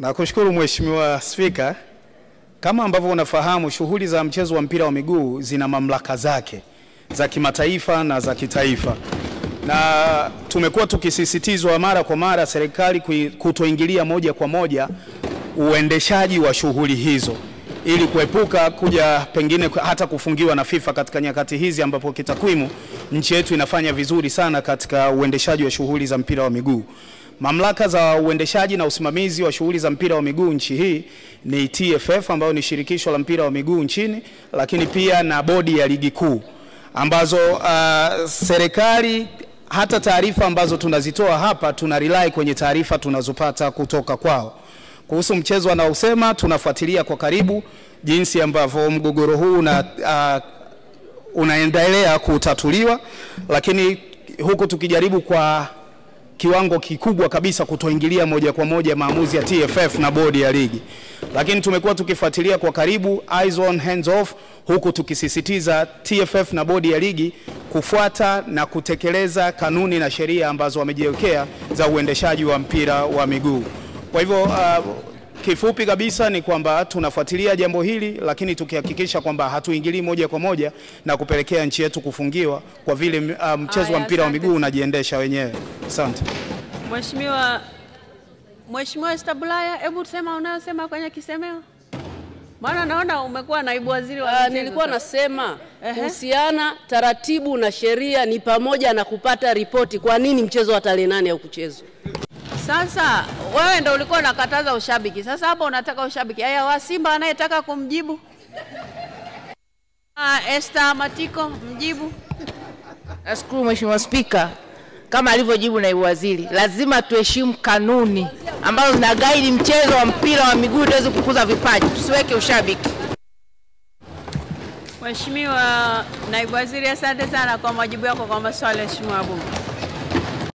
Nakushukuru Mheshimiwa Spika. Kama ambavyo unafahamu, shughuli za mchezo wa mpira wa miguu zina mamlaka zake za kimataifa na za kitaifa. Na tumekuwa tukisisitizwa mara kwa mara serikali kutoingilia moja kwa moja uendeshaji wa shughuli hizo ili kuepuka kuja pengine hata kufungiwa na FIFA katika nyakati hizi ambapo kitakwimu nchi yetu inafanya vizuri sana katika uendeshaji wa shughuli za mpira wa miguu. Mamlaka za uendeshaji na usimamizi wa shughuli za mpira wa miguu nchi hii ni TFF ambayo ni shirikisho la mpira wa miguu nchini, lakini pia na bodi ya ligi kuu ambazo serikali hata taarifa ambazo tunazitoa hapa tuna rely kwenye taarifa tunazopata kutoka kwao. Kuhusu mchezo wanaosema tunafuatilia kwa karibu jinsi ambavyo mgogoro huu unaendelea kutatuliwa, lakini huku tukijaribu kwa kiwango kikubwa kabisa kutoingilia moja kwa moja maamuzi ya TFF na bodi ya ligi. Lakini tumekuwa tukifuatilia kwa karibu, eyes on hands off, huku tukisisitiza TFF na bodi ya ligi kufuata na kutekeleza kanuni na sheria ambazo wamejiwekea za uendeshaji wa mpira wa miguu. Kwa hivyo kifupi kabisa ni kwamba tunafuatilia jambo hili, lakini tukihakikisha kwamba hatuingilii moja kwa moja na kupelekea nchi yetu kufungiwa kwa vile mchezo wa mpira wa miguu unajiendesha wenyewe. Asante. Mheshimiwa Stabulaya, hebu sema unayosema kwenye kisemeo. Maana naona umekuwa naibu waziri wa mchezo. Nilikuwa nasema kuhusiana taratibu na sheria ni pamoja na kupata ripoti kwa nini mchezo wa tarehe 8 haukuchezwa. Sasa wewe ndio ulikuwa unakataza ushabiki. Sasa hapo unataka ushabiki. Haya, wa Simba anayetaka kumjibu. Esther Matiko mjibu. Nashukuru Mheshimiwa Spika. Kama alivyojibu naibu waziri, lazima tuheshimu kanuni ambazo zina guide mchezo wa mpira wa miguu tuweze kukuza vipaji. Tusiweke ushabiki. Mheshimiwa naibu waziri, asante sana kwa majibu yako kwa maswali ya Mheshimiwa Bunge.